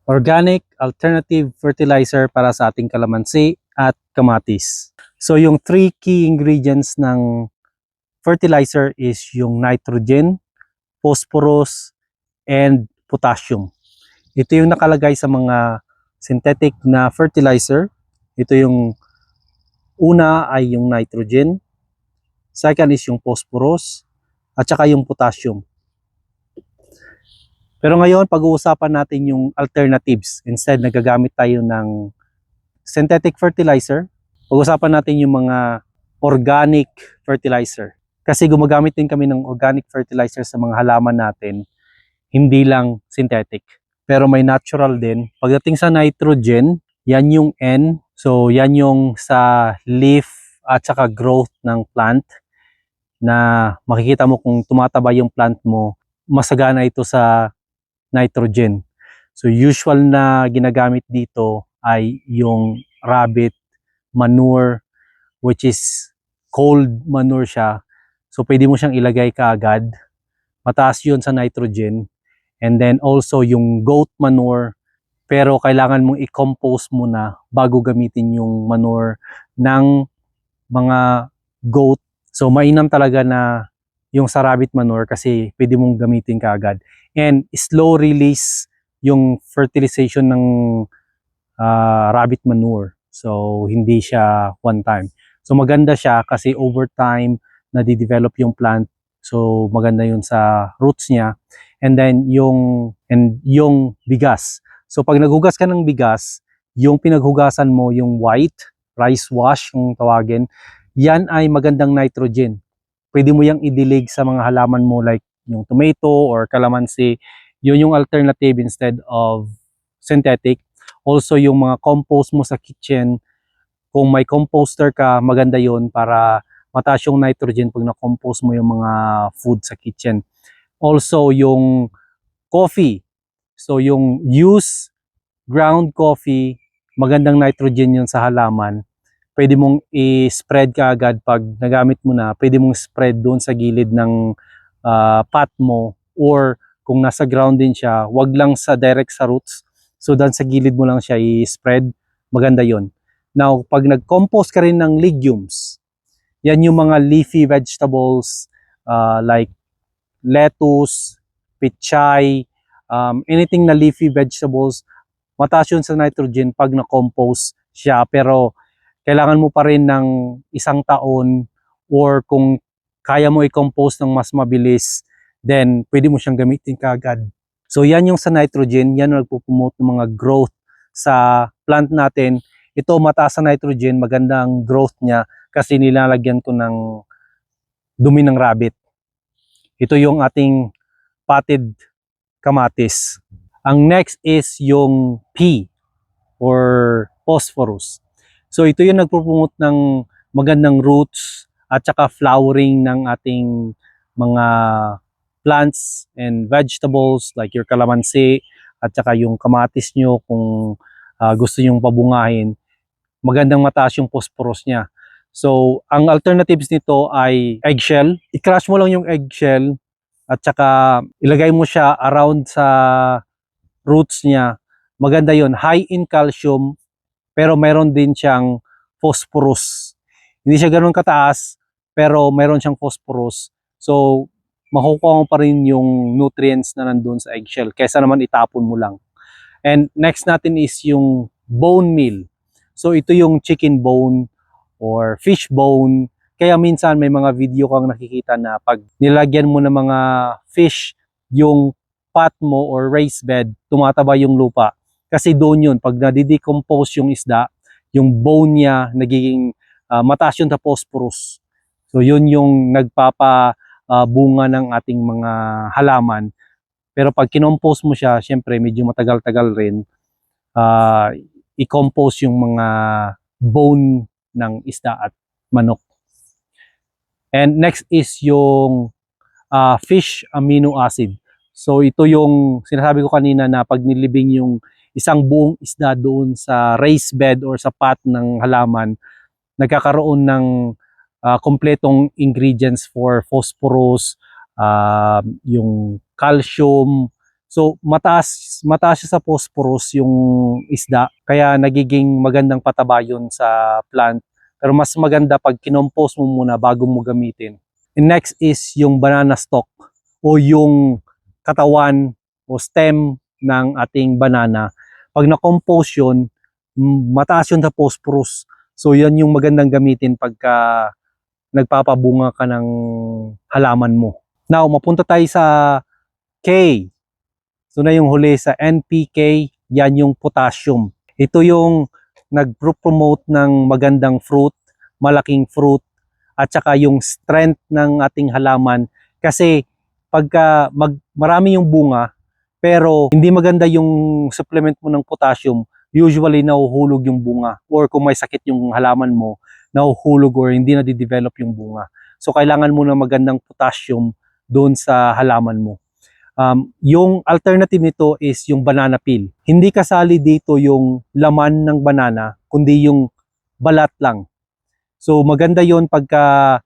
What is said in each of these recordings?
organic alternative fertilizer para sa ating kalamansi at kamatis. So yung three key ingredients ng fertilizer is yung nitrogen, phosphorus, and potassium. Ito yung nakalagay sa mga synthetic na fertilizer. Ito yung una ay yung nitrogen, second is yung phosphorus, at saka yung potassium. Pero ngayon, pag-uusapan natin yung alternatives. Instead, nagagamit tayo ng synthetic fertilizer. Pag-uusapan natin yung mga organic fertilizer. Kasi gumagamit din kami ng organic fertilizer sa mga halaman natin, hindi lang synthetic. Pero may natural din. Pagdating sa nitrogen, yan yung N. So, yan yung sa leaf at saka growth ng plant na makikita mo kung tumataba yung plant mo, masagana ito sa nitrogen. So usual na ginagamit dito ay yung rabbit manure, which is cold manure siya. So pwede mo siyang ilagay kaagad. Mataas yun sa nitrogen. And then also yung goat manure, pero kailangan mong i-compose muna bago gamitin yung manure ng mga goat. So mainam talaga na yung sa rabbit manure kasi pwede mong gamitin kaagad. And slow release yung fertilization ng rabbit manure. So hindi siya one time. So maganda siya kasi over time nadidevelop yung plant. So maganda yun sa roots niya. And then yung bigas. So pag naghugas ka ng bigas, yung pinaghugasan mo yung white, rice wash yung tawagin, yan ay magandang nitrogen. Pwede mo yang idilig sa mga halaman mo like yung tomato or calamansi. Yun yung alternative instead of synthetic. Also yung mga compost mo sa kitchen, kung may composter ka, maganda yun para mataas yung nitrogen pag na-compost mo yung mga food sa kitchen. Also yung coffee. So yung use ground coffee, magandang nitrogen yun sa halaman. Pwede mong i-spread ka agad pag nagamit mo na, pwede mong spread doon sa gilid ng pot mo, or kung nasa ground din siya, wag lang sa direct sa roots. So doon sa gilid mo lang siya i-spread, maganda yon. Now, pag nag-compost ka rin ng legumes, yan yung mga leafy vegetables like lettuce, pichay, anything na leafy vegetables, mataas yun sa nitrogen pag na-compose siya, pero kailangan mo pa rin ng isang taon, or kung kaya mo i-compose ng mas mabilis, then pwede mo siyang gamitin kaagad. So yan yung sa nitrogen, yan yung nagpo-promote ng mga growth sa plant natin. Ito mataas sa nitrogen, maganda ang growth niya kasi nilalagyan ko ng dumi ng rabbit. Ito yung ating potted kamatis. Ang next is yung P or phosphorus. So ito yung nagpo-promote ng magandang roots at saka flowering ng ating mga plants and vegetables like your calamansi at saka yung kamatis nyo kung gusto nyong pabungahin. Magandang mataas yung phosphorus niya. So ang alternatives nito ay eggshell. I-crush mo lang yung eggshell at saka ilagay mo siya around sa roots niya. Maganda yon, high in calcium, pero mayroon din siyang phosphorus. Hindi siya ganoon kataas, pero mayroon siyang phosphorus. So, makukuha mo pa rin yung nutrients na nandun sa eggshell, kaysa naman itapon mo lang. And next natin is yung bone meal. So, ito yung chicken bone or fish bone. Kaya minsan may mga video kang nakikita na pag nilagyan mo ng mga fish yung pot mo or raised bed, tumataba yung lupa. Kasi doon yun, pag nadidecompose yung isda, yung bone niya nagiging mataas yun sa phosphorus. So yun yung nagpapabunga ng ating mga halaman. Pero pag kinompose mo siya, syempre medyo matagal-tagal rin, i-compose yung mga bone ng isda at manok. And next is yung fish amino acid. So ito yung sinasabi ko kanina na pag nilibing yung isang buong isda doon sa raised bed or sa pot ng halaman, nagkakaroon ng kompletong ingredients for phosphorus, yung calcium. So mataas siya sa phosphorus yung isda, kaya nagiging magandang pataba yun sa plant. Pero mas maganda pag kinompose mo muna bago mo gamitin. And next is yung banana stalk o yung katawan o stem ng ating banana. Pag na-compose yun, mataas yun sa phosphorus. So yan yung magandang gamitin pagka nagpapabunga ka ng halaman mo. Now, mapunta tayo sa K. So na yung huli sa NPK, yan yung potassium. Ito yung nag-promote ng magandang fruit, malaking fruit, at saka yung strength ng ating halaman. Kasi pagka marami yung bunga, pero hindi maganda yung supplement mo ng potassium, usually nahuhulog yung bunga. Or kung may sakit yung halaman mo, nahuhulog or hindi na di-develop yung bunga. So kailangan mo ng magandang potassium doon sa halaman mo. Yung alternative nito is yung banana peel. Hindi kasali dito yung laman ng banana, kundi yung balat lang. So maganda yon pagka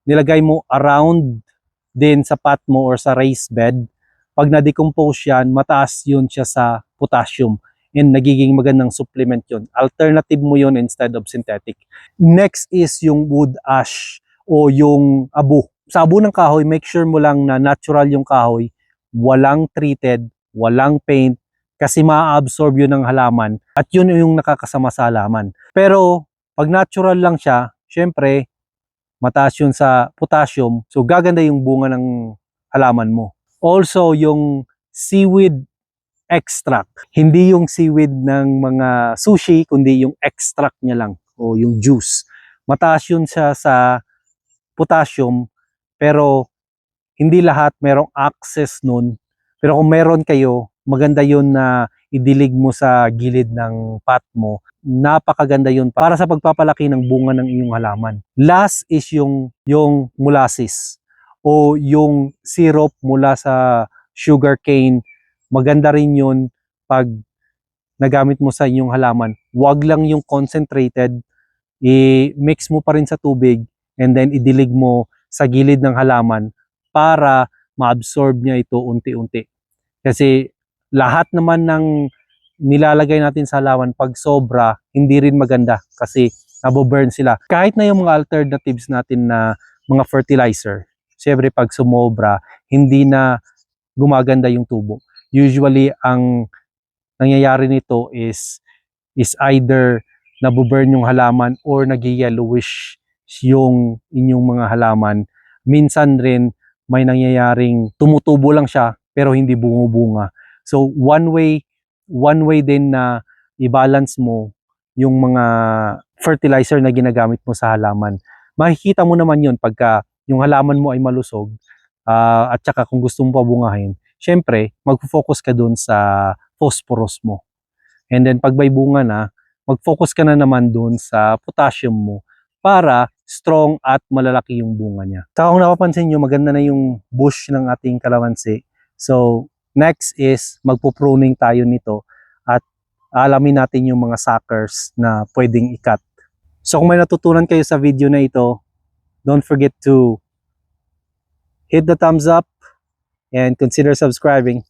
nilagay mo around din sa pot mo or sa raised bed. Pag na-decompose yan, mataas yun siya sa potassium and nagiging magandang supplement yun. Alternative mo yun instead of synthetic. Next is yung wood ash o yung abo. Sa abo ng kahoy, make sure mo lang na natural yung kahoy, walang treated, walang paint, kasi ma-absorb yun ng halaman at yun yung nakakasama sa halaman. Pero pag natural lang siya, syempre, mataas yun sa potassium, so gaganda yung bunga ng halaman mo. Also, yung seaweed extract. Hindi yung seaweed ng mga sushi, kundi yung extract niya lang o yung juice. Mataas yun siya sa potassium, pero hindi lahat merong access nun. Pero kung meron kayo, maganda yun na idilig mo sa gilid ng pot mo. Napakaganda yun para sa pagpapalaki ng bunga ng iyong halaman. Last is yung molasses o yung syrup mula sa sugarcane. Maganda rin yun pag nagamit mo sa inyong halaman. Huwag lang yung concentrated, i-mix mo pa rin sa tubig and then idilig mo sa gilid ng halaman para ma-absorb niya ito unti-unti. Kasi lahat naman ng nilalagay natin sa halaman pag sobra, hindi rin maganda kasi naboburn sila. Kahit na yung mga alternatives natin na mga fertilizer, syempre pag sumobra, hindi na gumaganda yung tubo. Usually, ang nangyayari nito is either naboburn yung halaman or nag-yellowish yung inyong mga halaman. Minsan rin may nangyayaring tumutubo lang siya pero hindi bumubunga. So one way din na i-balance mo yung mga fertilizer na ginagamit mo sa halaman. Makikita mo naman yun pagka yung halaman mo ay malusog at saka kung gusto mo pabungahin, syempre mag-focus ka dun sa phosphorus mo. And then pag may bunga na, mag-focus ka na naman dun sa potassium mo para strong at malalaki yung bunga niya. Saka kung napapansin nyo, maganda na yung bush ng ating kalamansi. So, next is magpo-pruning tayo nito at alamin natin yung mga suckers na pwedeng i-cut. So, kung may natutunan kayo sa video na ito, don't forget to hit the thumbs up and consider subscribing.